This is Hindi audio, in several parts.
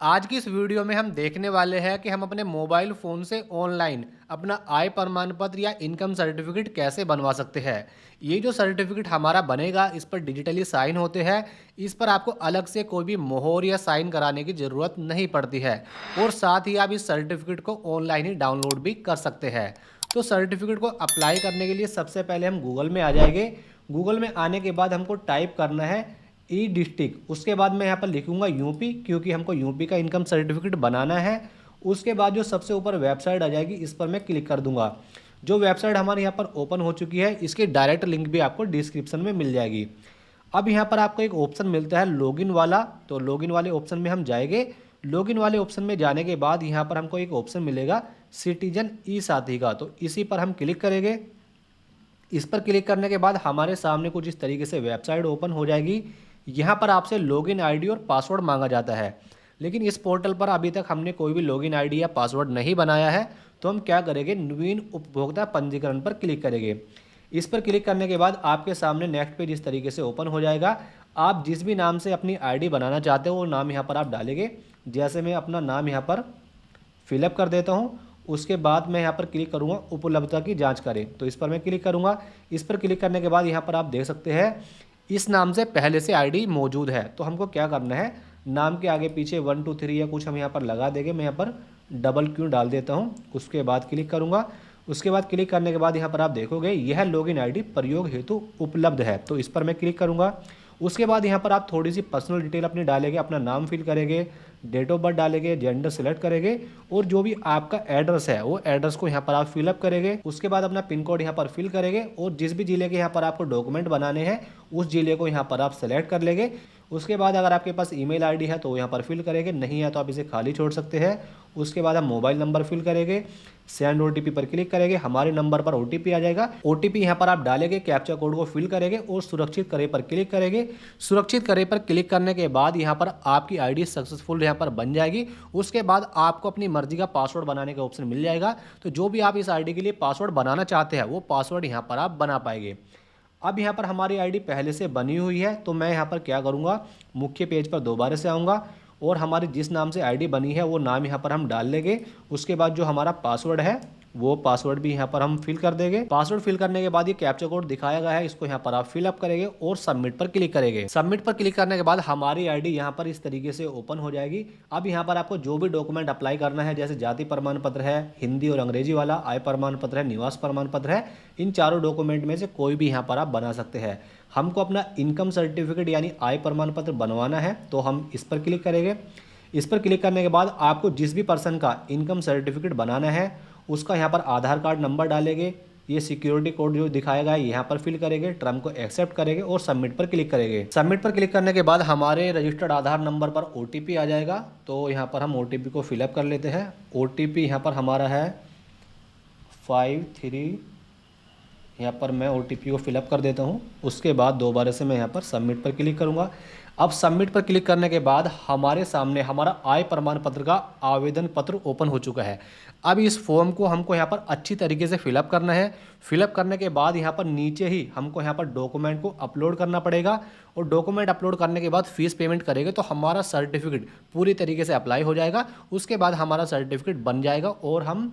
आज की इस वीडियो में हम देखने वाले हैं कि हम अपने मोबाइल फ़ोन से ऑनलाइन अपना आय प्रमाण पत्र या इनकम सर्टिफिकेट कैसे बनवा सकते हैं। ये जो सर्टिफिकेट हमारा बनेगा, इस पर डिजिटली साइन होते हैं। इस पर आपको अलग से कोई भी मोहर या साइन कराने की ज़रूरत नहीं पड़ती है और साथ ही आप इस सर्टिफिकेट को ऑनलाइन ही डाउनलोड भी कर सकते हैं। तो सर्टिफिकेट को अप्लाई करने के लिए सबसे पहले हम गूगल में आ जाएंगे। गूगल में आने के बाद हमको टाइप करना है ई डिस्ट्रिक्ट। उसके बाद मैं यहाँ पर लिखूंगा यूपी, क्योंकि हमको यूपी का इनकम सर्टिफिकेट बनाना है। उसके बाद जो सबसे ऊपर वेबसाइट आ जाएगी, इस पर मैं क्लिक कर दूंगा। जो वेबसाइट हमारे यहाँ पर ओपन हो चुकी है, इसकी डायरेक्ट लिंक भी आपको डिस्क्रिप्शन में मिल जाएगी। अब यहाँ पर आपको एक ऑप्शन मिलता है लॉगिन वाला, तो लॉगिन वाले ऑप्शन में हम जाएंगे। लॉगिन वाले ऑप्शन में जाने के बाद यहाँ पर हमको एक ऑप्शन मिलेगा सिटीजन ई साथी का, तो इसी पर हम क्लिक करेंगे। इस पर क्लिक करने के बाद हमारे सामने कुछ इस तरीके से वेबसाइट ओपन हो जाएगी। यहाँ पर आपसे लॉगिन आईडी और पासवर्ड मांगा जाता है, लेकिन इस पोर्टल पर अभी तक हमने कोई भी लॉगिन आईडी या पासवर्ड नहीं बनाया है। तो हम क्या करेंगे, नवीन उपभोक्ता पंजीकरण पर क्लिक करेंगे। इस पर क्लिक करने के बाद आपके सामने नेक्स्ट पेज इस तरीके से ओपन हो जाएगा। आप जिस भी नाम से अपनी आईडी बनाना चाहते हो वो नाम यहाँ पर आप डालेंगे। जैसे मैं अपना नाम यहाँ पर फिलअप कर देता हूँ। उसके बाद मैं यहाँ पर क्लिक करूँगा उपलब्धता की जांच करें, तो इस पर मैं क्लिक करूँगा। इस पर क्लिक करने के बाद यहाँ पर आप देख सकते हैं इस नाम से पहले से आईडी मौजूद है। तो हमको क्या करना है, नाम के आगे पीछे 1 2 3 या कुछ हम यहाँ पर लगा देंगे। मैं यहाँ पर डबल क्यू डाल देता हूँ। उसके बाद क्लिक करूँगा। उसके बाद क्लिक करने के बाद यहाँ पर आप देखोगे यह लॉगिन आईडी प्रयोग हेतु उपलब्ध है, तो इस पर मैं क्लिक करूँगा। उसके बाद यहाँ पर आप थोड़ी सी पर्सनल डिटेल अपनी डालेंगे, अपना नाम फिल करेंगे, डेट ऑफ बर्थ डालेंगे, जेंडर सेलेक्ट करेंगे और जो भी आपका एड्रेस है वो एड्रेस को यहाँ पर आप फिलअप करेंगे। उसके बाद अपना पिन कोड यहाँ पर फिल करेंगे और जिस भी जिले के यहाँ पर आपको डॉक्यूमेंट बनाने हैं उस जिले को यहाँ पर आप सेलेक्ट कर लेंगे। उसके बाद अगर आपके पास ईमेल आईडी है तो वो यहाँ पर फिल करेंगे, नहीं है तो आप इसे खाली छोड़ सकते हैं। उसके बाद हम मोबाइल नंबर फिल करेंगे, सेंड ओटीपी पर क्लिक करेंगे, हमारे नंबर पर ओटीपी आ जाएगा। ओटीपी यहाँ पर आप डालेंगे, कैप्चा कोड को फिल करेंगे और सुरक्षित करे पर क्लिक करेंगे। सुरक्षित करे पर क्लिक करने के बाद यहाँ पर आपकी आईडी सक्सेसफुल यहाँ पर बन जाएगी। उसके बाद आपको अपनी मर्जी का पासवर्ड बनाने का ऑप्शन मिल जाएगा। तो जो भी आप इस आईडी के लिए पासवर्ड बनाना चाहते हैं वो पासवर्ड यहाँ पर आप बना पाएंगे। अब यहाँ पर हमारी आईडी पहले से बनी हुई है, तो मैं यहाँ पर क्या करूँगा, मुख्य पेज पर दोबारा से आऊँगा और हमारी जिस नाम से आईडी बनी है वो नाम यहाँ पर हम डाल लेंगे। उसके बाद जो हमारा पासवर्ड है वो पासवर्ड भी यहाँ पर हम फिल कर देंगे। पासवर्ड फिल करने के बाद ये कैप्चा कोड दिखाया गया है, इसको यहाँ पर आप फिलअप करेंगे और सबमिट पर क्लिक करेंगे। सबमिट पर क्लिक करने के बाद हमारी आईडी यहाँ पर इस तरीके से ओपन हो जाएगी। अब यहाँ पर आपको जो भी डॉक्यूमेंट अप्लाई करना है, जैसे जाति प्रमाण पत्र है हिंदी और अंग्रेजी वाला, आय प्रमाण पत्र है, निवास प्रमाण पत्र है, इन चारों डॉक्यूमेंट में से कोई भी यहाँ पर आप बना सकते हैं। हमको अपना इनकम सर्टिफिकेट यानी आय प्रमाण पत्र बनवाना है, तो हम इस पर क्लिक करेंगे। इस पर क्लिक करने के बाद आपको जिस भी पर्सन का इनकम सर्टिफिकेट बनाना है उसका यहाँ पर आधार कार्ड नंबर डालेंगे, ये सिक्योरिटी कोड जो दिखाया गया है यहाँ पर फिल करेंगे, टर्म को एक्सेप्ट करेंगे और सबमिट पर क्लिक करेंगे। सबमिट पर क्लिक करने के बाद हमारे रजिस्टर्ड आधार नंबर पर ओटीपी आ जाएगा, तो यहाँ पर हम ओटीपी को फिलअप कर लेते हैं। ओटीपी यहाँ पर हमारा है 53, यहाँ पर मैं ओटीपी को फिलअप कर देता हूँ। उसके बाद दोबारा से मैं यहाँ पर सबमिट पर क्लिक करूँगा। अब सबमिट पर क्लिक करने के बाद हमारे सामने हमारा आय प्रमाण पत्र का आवेदन पत्र ओपन हो चुका है। अब इस फॉर्म को हमको यहाँ पर अच्छी तरीके से फिलअप करना है। फिलअप करने के बाद यहाँ पर नीचे ही हमको यहाँ पर डॉक्यूमेंट को अपलोड करना पड़ेगा और डॉक्यूमेंट अपलोड करने के बाद फीस पेमेंट करेंगे तो हमारा सर्टिफिकेट पूरी तरीके से अप्लाई हो जाएगा। उसके बाद हमारा सर्टिफिकेट बन जाएगा और हम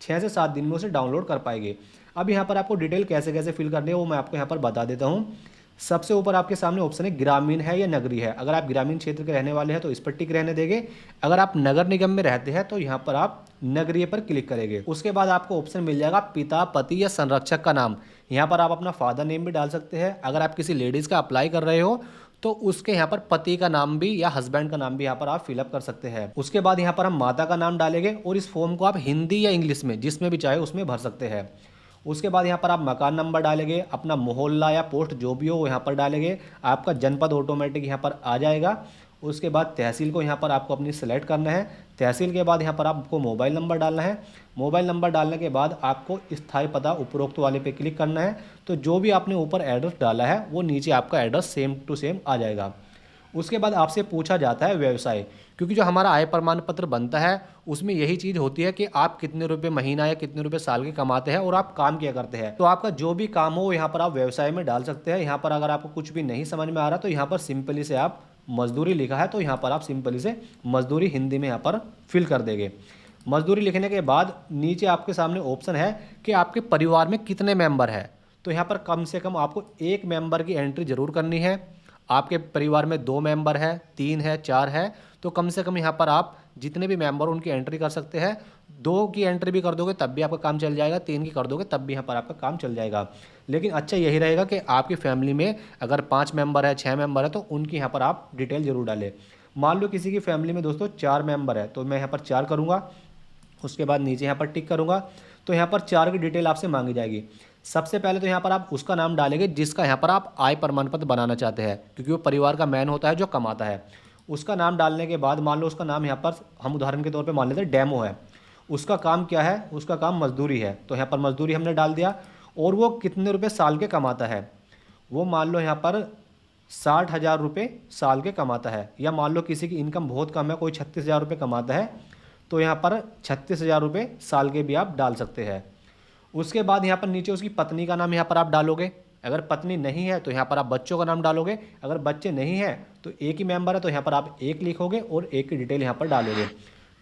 6 से 7 दिन में उसे डाउनलोड कर पाएंगे। अब यहाँ पर आपको डिटेल कैसे कैसे फिल करनी है वो मैं आपको यहाँ पर बता देता हूँ। सबसे ऊपर आपके सामने ऑप्शन है ग्रामीण है या नगरीय है। अगर आप ग्रामीण क्षेत्र के रहने वाले हैं तो इस पर टिक रहने देंगे। अगर आप नगर निगम में रहते हैं तो यहाँ पर आप नगरीय पर क्लिक करेंगे। उसके बाद आपको ऑप्शन मिल जाएगा पिता, पति या संरक्षक का नाम। यहाँ पर आप अपना फादर नेम भी डाल सकते हैं। अगर आप किसी लेडीज़ का अप्लाई कर रहे हो तो उसके यहाँ पर पति का नाम भी या हस्बैंड का नाम भी यहाँ पर आप फिलअप कर सकते हैं। उसके बाद यहाँ पर हम माता का नाम डालेंगे और इस फॉर्म को आप हिंदी या इंग्लिश में जिसमें भी चाहे उसमें भर सकते हैं। उसके बाद यहाँ पर आप मकान नंबर डालेंगे, अपना मोहल्ला या पोस्ट जो भी हो वो यहाँ पर डालेंगे। आपका जनपद ऑटोमेटिक यहाँ पर आ जाएगा। उसके बाद तहसील को यहाँ पर आपको अपनी सेलेक्ट करना है। तहसील के बाद यहाँ पर आपको मोबाइल नंबर डालना है। मोबाइल नंबर डालने के बाद आपको स्थायी पता उपरोक्त वाले पे क्लिक करना है। तो जो भी आपने ऊपर एड्रेस डाला है वो नीचे आपका एड्रेस सेम टू सेम आ जाएगा। उसके बाद आपसे पूछा जाता है व्यवसाय, क्योंकि जो हमारा आय प्रमाण पत्र बनता है उसमें यही चीज़ होती है कि आप कितने रुपए महीना या कितने रुपए साल के कमाते हैं और आप काम क्या करते हैं। तो आपका जो भी काम हो यहाँ पर आप व्यवसाय में डाल सकते हैं। यहाँ पर अगर आपको कुछ भी नहीं समझ में आ रहा तो यहाँ पर सिंपली से आप मजदूरी लिखा है तो यहाँ पर आप सिंपली से मजदूरी हिंदी में यहाँ पर फिल कर देंगे। मजदूरी लिखने के बाद नीचे आपके सामने ऑप्शन है कि आपके परिवार में कितने मेंबर हैं। तो यहाँ पर कम से कम आपको एक मेंबर की एंट्री जरूर करनी है। आपके परिवार में 2 मेंबर है, 3 है, 4 है, तो कम से कम यहाँ पर आप जितने भी मेंबर उनकी एंट्री कर सकते हैं। 2 की एंट्री भी कर दोगे तब भी आपका काम चल जाएगा, 3 की कर दोगे तब भी यहाँ पर आपका काम चल जाएगा। लेकिन अच्छा यही रहेगा कि आपकी फैमिली में अगर 5 मेंबर है, 6 मेंबर है, तो उनकी यहाँ पर आप डिटेल जरूर डालें। मान लो किसी की फैमिली में दोस्तों 4 मेंबर है, तो मैं यहाँ पर 4 करूँगा, उसके बाद नीचे यहाँ पर टिक करूँगा। तो यहाँ पर 4 की डिटेल आपसे मांगी जाएगी। सबसे पहले तो यहाँ पर आप उसका नाम डालेंगे जिसका यहाँ पर आप आय प्रमाण पत्र बनाना चाहते हैं, क्योंकि वो परिवार का मैन होता है जो कमाता है। उसका नाम डालने के बाद मान लो उसका नाम यहाँ पर हम उदाहरण के तौर पे मान लेते हैं डेमो है। उसका काम क्या है? उसका काम मजदूरी है, तो यहाँ पर मजदूरी हमने डाल दिया। और वो कितने रुपये साल के कमाता है? वो मान लो यहाँ पर 60,000 रुपये साल के कमाता है। या मान लो किसी की इनकम बहुत कम है, कोई 36,000 रुपये कमाता है, तो यहाँ पर 36,000 रुपये साल के भी आप डाल सकते हैं। उसके बाद यहाँ पर नीचे उसकी पत्नी का नाम यहाँ पर आप डालोगे। अगर पत्नी नहीं है तो यहाँ पर आप बच्चों का नाम डालोगे। अगर बच्चे नहीं हैं तो एक ही मेंबर है तो यहाँ पर आप एक लिखोगे और एक की डिटेल यहाँ पर डालोगे।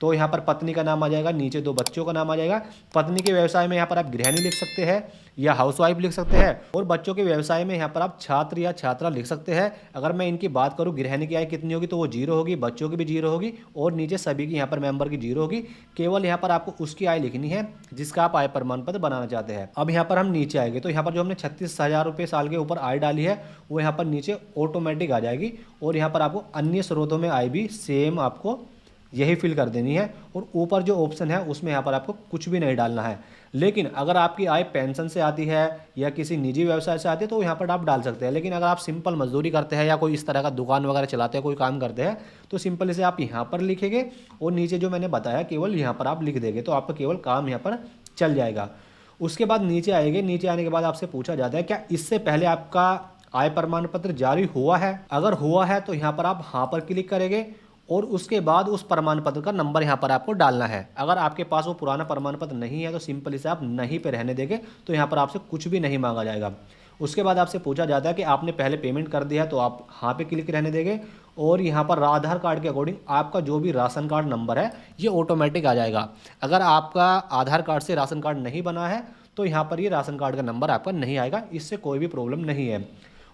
तो यहाँ पर पत्नी का नाम आ जाएगा, नीचे 2 बच्चों का नाम आ जाएगा। पत्नी के व्यवसाय में यहाँ पर आप गृहिणी लिख सकते हैं या हाउसवाइफ लिख सकते हैं। और बच्चों के व्यवसाय में यहाँ पर आप छात्र या छात्रा लिख सकते हैं। अगर मैं इनकी बात करूँ गृहिणी की आय कितनी होगी तो वो 0 होगी, बच्चों की भी 0 होगी और नीचे सभी की यहाँ पर मेंबर की 0 होगी। केवल यहाँ पर आपको उसकी आय लिखनी है जिसका आप आय प्रमाण पत्र बनाना चाहते हैं। अब यहाँ पर हम नीचे आएंगे तो यहाँ पर जो हमने 36,000 रुपये साल के ऊपर आय डाली है वो यहाँ पर नीचे ऑटोमेटिक आ जाएगी। और यहाँ पर आपको अन्य स्रोतों में आय भी सेम आपको यही फिल कर देनी है। और ऊपर जो ऑप्शन है उसमें यहाँ पर आपको कुछ भी नहीं डालना है। लेकिन अगर आपकी आय पेंशन से आती है या किसी निजी व्यवसाय से आती है तो यहाँ पर आप डाल सकते हैं। लेकिन अगर आप सिंपल मजदूरी करते हैं या कोई इस तरह का दुकान वगैरह चलाते हैं, कोई काम करते हैं, तो सिंपल इसे आप यहाँ पर लिखेंगे और नीचे जो मैंने बताया केवल यहाँ पर आप लिख देंगे, तो आपका केवल काम यहाँ पर चल जाएगा। उसके बाद नीचे आएंगे, नीचे आने के बाद आपसे पूछा जाता है क्या इससे पहले आपका आय प्रमाण पत्र जारी हुआ है? अगर हुआ है तो यहाँ पर आप हाँ पर क्लिक करेंगे और उसके बाद उस प्रमाण पत्र का नंबर यहाँ पर आपको डालना है। अगर आपके पास वो पुराना प्रमाण पत्र नहीं है तो सिंपल इसे आप नहीं पे रहने देंगे, तो यहाँ पर आपसे कुछ भी नहीं मांगा जाएगा। उसके बाद आपसे पूछा जाता है कि आपने पहले पेमेंट कर दिया है, तो आप हाँ पे क्लिक रहने देंगे। और यहाँ पर आधार कार्ड के अकॉर्डिंग आपका जो भी राशन कार्ड नंबर है ये ऑटोमेटिक आ जाएगा। अगर आपका आधार कार्ड से राशन कार्ड नहीं बना है तो यहाँ पर ये राशन कार्ड का नंबर आपका नहीं आएगा, इससे कोई भी प्रॉब्लम नहीं है।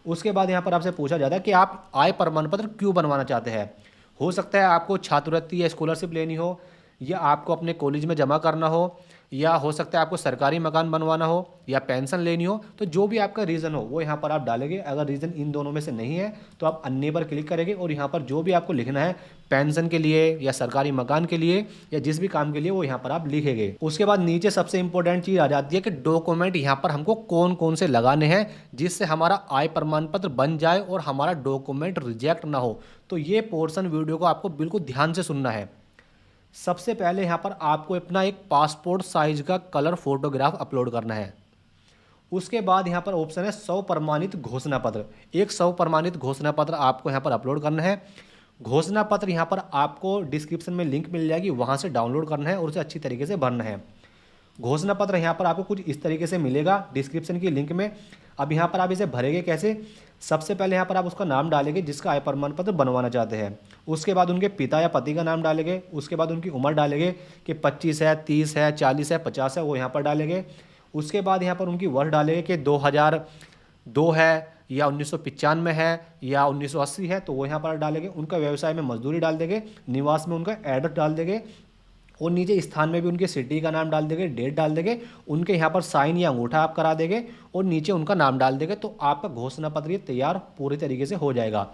उसके बाद यहाँ पर आपसे पूछा जाता है कि आप आय प्रमाण पत्र क्यों बनवाना चाहते हैं। हो सकता है आपको छात्रवृत्ति या स्कॉलरशिप लेनी हो, या आपको अपने कॉलेज में जमा करना हो, या हो सकता है आपको सरकारी मकान बनवाना हो, या पेंशन लेनी हो। तो जो भी आपका रीज़न हो वो यहाँ पर आप डालेंगे। अगर रीज़न इन दोनों में से नहीं है तो आप अन्य पर क्लिक करेंगे और यहाँ पर जो भी आपको लिखना है पेंशन के लिए या सरकारी मकान के लिए या जिस भी काम के लिए वो यहाँ पर आप लिखेंगे। उसके बाद नीचे सबसे इंपॉर्टेंट चीज़ आ जाती है कि डॉक्यूमेंट यहाँ पर हमको कौन कौन से लगाने हैं जिससे हमारा आय प्रमाण पत्र बन जाए और हमारा डॉक्यूमेंट रिजेक्ट ना हो। तो ये पोर्शन वीडियो को आपको बिल्कुल ध्यान से सुनना है। सबसे पहले यहाँ पर आपको अपना एक पासपोर्ट साइज का कलर फोटोग्राफ अपलोड करना है। उसके बाद यहाँ पर ऑप्शन है 100 प्रमाणित घोषणा पत्र। एक 100 प्रमाणित घोषणा पत्र आपको यहाँ पर अपलोड करना है। घोषणा पत्र यहाँ पर आपको डिस्क्रिप्शन में लिंक मिल जाएगी, वहाँ से डाउनलोड करना है और उसे अच्छी तरीके से भरना है। घोषणा पत्र यहाँ पर आपको कुछ इस तरीके से मिलेगा डिस्क्रिप्शन की लिंक में। अब यहाँ पर आप इसे भरेंगे कैसे? सबसे पहले यहाँ पर आप उसका नाम डालेंगे जिसका आय प्रमाण पत्र बनवाना चाहते हैं। उसके बाद उनके पिता या पति का नाम डालेंगे। उसके बाद उनकी उम्र डालेंगे कि 25 है, 30 है, 40 है, 50 है, वो यहाँ पर डालेंगे। उसके बाद यहाँ पर उनकी वर्ष डालेंगे कि 2002 है या 1995 है या 1980 है, तो वो यहाँ पर डालेंगे। उनका व्यवसाय में मजदूरी डाल देंगे, निवास में उनका एड्रेस डाल देंगे और नीचे स्थान में भी उनके सिटी का नाम डाल देंगे, डेट डाल देंगे, उनके यहाँ पर साइन या अंगूठा आप करा देंगे और नीचे उनका नाम डाल देंगे। तो आपका घोषणा पत्र ये तैयार पूरी तरीके से हो जाएगा।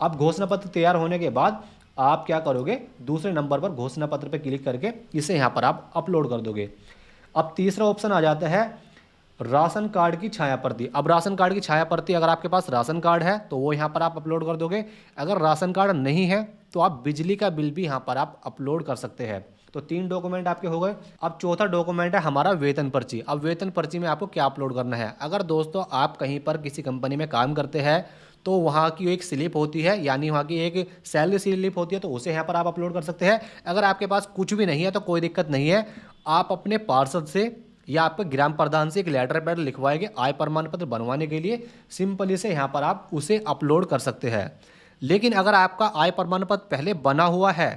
अब घोषणा पत्र तैयार होने के बाद आप क्या करोगे? दूसरे नंबर पर घोषणा पत्र पर क्लिक करके इसे यहाँ पर आप अपलोड कर दोगे। अब तीसरा ऑप्शन आ जाता है राशन कार्ड की छाया प्रति। अब राशन कार्ड की छाया प्रति अगर आपके पास राशन कार्ड है तो वो यहाँ पर आप अपलोड कर दोगे। अगर राशन कार्ड नहीं है तो आप बिजली का बिल भी यहाँ पर आप अपलोड कर सकते हैं। तो 3 डॉक्यूमेंट आपके हो गए। अब चौथा डॉक्यूमेंट है हमारा वेतन पर्ची। अब वेतन पर्ची में आपको क्या अपलोड करना है? अगर दोस्तों आप कहीं पर किसी कंपनी में काम करते हैं तो वहाँ की एक स्लिप होती है, यानी वहाँ की एक सैलरी स्लिप होती है, तो उसे यहाँ पर आप अपलोड कर सकते हैं। अगर आपके पास कुछ भी नहीं है तो कोई दिक्कत नहीं है, आप अपने पार्षद से या आपके ग्राम प्रधान से एक लेटर पैड लिखवाएंगे आय प्रमाण पत्र बनवाने के लिए। सिंपली से यहाँ पर आप उसे अपलोड कर सकते हैं। लेकिन अगर आपका आय प्रमाण पत्र पहले बना हुआ है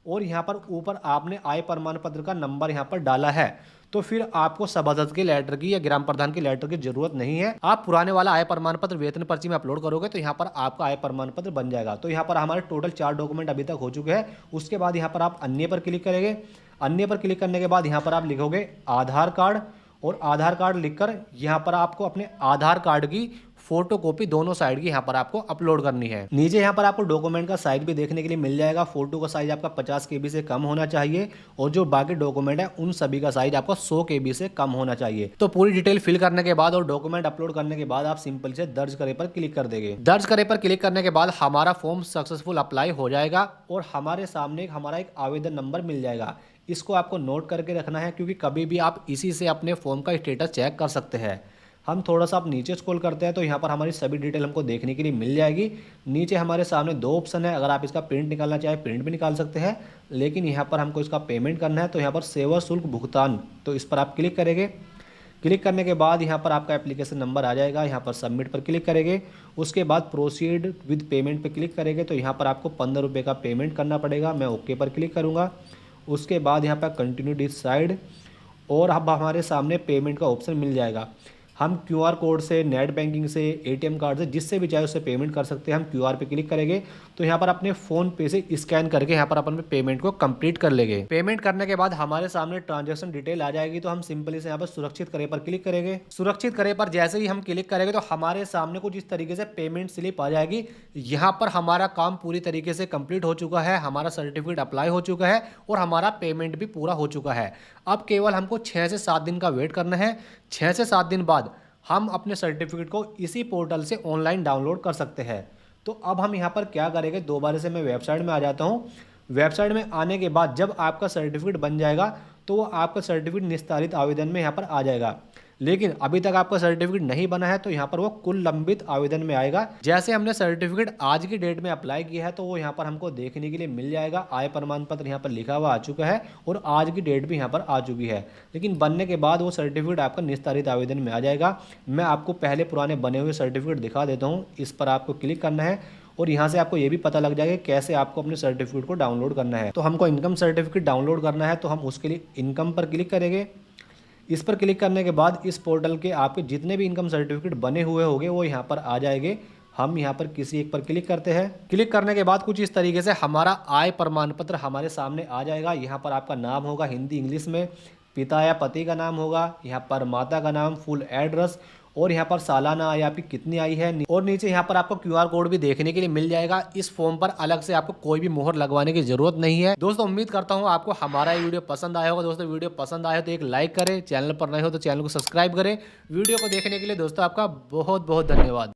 और यहाँ पर ऊपर आपने आय प्रमाण पत्र का नंबर यहाँ पर डाला है, तो फिर आपको सभासद के लेटर की या ग्राम प्रधान की लेटर की जरूरत नहीं है। आप पुराने वाला आय प्रमाण पत्र वेतन पर्ची में अपलोड करोगे तो यहाँ पर आपका आय प्रमाण पत्र बन जाएगा। तो यहाँ पर हमारे टोटल 4 डॉक्यूमेंट अभी तक हो चुके हैं। उसके बाद यहाँ पर आप अन्य पर क्लिक करेंगे। अन्य पर क्लिक करने के बाद यहाँ पर आप लिखोगे आधार कार्ड, और आधार कार्ड लिखकर यहाँ पर आपको अपने आधार कार्ड की फोटो कॉपी दोनों साइड की यहाँ पर आपको अपलोड करनी है। नीचे यहाँ पर आपको डॉक्यूमेंट का साइज भी देखने के लिए मिल जाएगा। फोटो का साइज आपका 50 KB से कम होना चाहिए और जो बाकी डॉक्यूमेंट है उन सभी का साइज आपका 100 KB से कम होना चाहिए। तो पूरी डिटेल फिल करने के बाद और डॉक्यूमेंट अपलोड करने के बाद आप सिंपल से दर्ज करे पर क्लिक कर देंगे। दर्ज करे पर क्लिक करने के बाद हमारा फॉर्म सक्सेसफुल अप्लाई हो जाएगा और हमारे सामने हमारा एक आवेदन नंबर मिल जाएगा। इसको आपको नोट करके रखना है क्योंकि कभी भी आप इसी से अपने फॉर्म का स्टेटस चेक कर सकते हैं। हम थोड़ा सा आप नीचे स्क्रॉल करते हैं तो यहाँ पर हमारी सभी डिटेल हमको देखने के लिए मिल जाएगी। नीचे हमारे सामने 2 ऑप्शन है, अगर आप इसका प्रिंट निकालना चाहें प्रिंट भी निकाल सकते हैं, लेकिन यहाँ पर हमको इसका पेमेंट करना है तो यहाँ पर सेवा शुल्क भुगतान, तो इस पर आप क्लिक करेंगे। क्लिक करने के बाद यहाँ पर आपका एप्लीकेशन नंबर आ जाएगा। यहाँ पर सबमिट पर क्लिक करेंगे। उसके बाद प्रोसीड विद पेमेंट पर क्लिक करेंगे तो यहाँ पर आपको 15 रुपये का पेमेंट करना पड़ेगा। मैं ओके पर क्लिक करूँगा। उसके बाद यहाँ पर कंटिन्यू डिसाइड और अब हमारे सामने पेमेंट का ऑप्शन मिल जाएगा। हम QR कोड से, नेट बैंकिंग से, ATM कार्ड से, जिससे भी चाहे उससे पेमेंट कर सकते हैं। हम QR पे क्लिक करेंगे तो यहाँ पर अपने फ़ोन पे से स्कैन करके यहाँ पर अपन पेमेंट को कंप्लीट कर लेंगे। पेमेंट करने के बाद हमारे सामने ट्रांजैक्शन डिटेल आ जाएगी तो हम सिंपली से यहाँ पर सुरक्षित करे पर क्लिक करेंगे। सुरक्षित करे पर जैसे ही हम क्लिक करेंगे तो हमारे सामने कुछ इस तरीके से पेमेंट स्लिप आ जाएगी। यहाँ पर हमारा काम पूरी तरीके से कंप्लीट हो चुका है, हमारा सर्टिफिकेट अप्लाई हो चुका है और हमारा पेमेंट भी पूरा हो चुका है। अब केवल हमको 6 से 7 दिन का वेट करना है। 6 से 7 दिन बाद हम अपने सर्टिफिकेट को इसी पोर्टल से ऑनलाइन डाउनलोड कर सकते हैं। तो अब हम यहाँ पर क्या करेंगे, दोबारा से मैं वेबसाइट में आ जाता हूँ। वेबसाइट में आने के बाद जब आपका सर्टिफिकेट बन जाएगा तो वो आपका सर्टिफिकेट निस्तारित आवेदन में यहाँ पर आ जाएगा। लेकिन अभी तक आपका सर्टिफिकेट नहीं बना है तो यहाँ पर वो कुल लंबित आवेदन में आएगा। जैसे हमने सर्टिफिकेट आज की डेट में अप्लाई किया है तो वो यहाँ पर हमको देखने के लिए मिल जाएगा। आय प्रमाण पत्र यहाँ पर लिखा हुआ आ चुका है और आज की डेट भी यहाँ पर आ चुकी है। लेकिन बनने के बाद वो सर्टिफिकेट आपका निस्तारित आवेदन में आ जाएगा। मैं आपको पहले पुराने बने हुए सर्टिफिकेट दिखा देता हूँ। इस पर आपको क्लिक करना है और यहाँ से आपको ये भी पता लग जाएगा कैसे आपको अपने सर्टिफिकेट को डाउनलोड करना है। तो हमको इनकम सर्टिफिकेट डाउनलोड करना है तो हम उसके लिए इनकम पर क्लिक करेंगे। इस पर क्लिक करने के बाद इस पोर्टल के आपके जितने भी इनकम सर्टिफिकेट बने हुए होंगे वो यहाँ पर आ जाएंगे। हम यहाँ पर किसी एक पर क्लिक करते हैं। क्लिक करने के बाद कुछ इस तरीके से हमारा आय प्रमाण पत्र हमारे सामने आ जाएगा। यहाँ पर आपका नाम होगा हिंदी इंग्लिश में, पिता या पति का नाम होगा, यहाँ पर माता का नाम, फुल एड्रेस और यहाँ पर सालाना आय आपकी कितनी आई है और नीचे यहाँ पर आपको QR कोड भी देखने के लिए मिल जाएगा। इस फॉर्म पर अलग से आपको कोई भी मोहर लगवाने की जरूरत नहीं है। दोस्तों उम्मीद करता हूँ आपको हमारा ये वीडियो पसंद आया होगा। दोस्तों वीडियो पसंद आया तो एक लाइक करें, चैनल पर नए हो तो चैनल को सब्सक्राइब करें। वीडियो को देखने के लिए दोस्तों आपका बहुत बहुत धन्यवाद।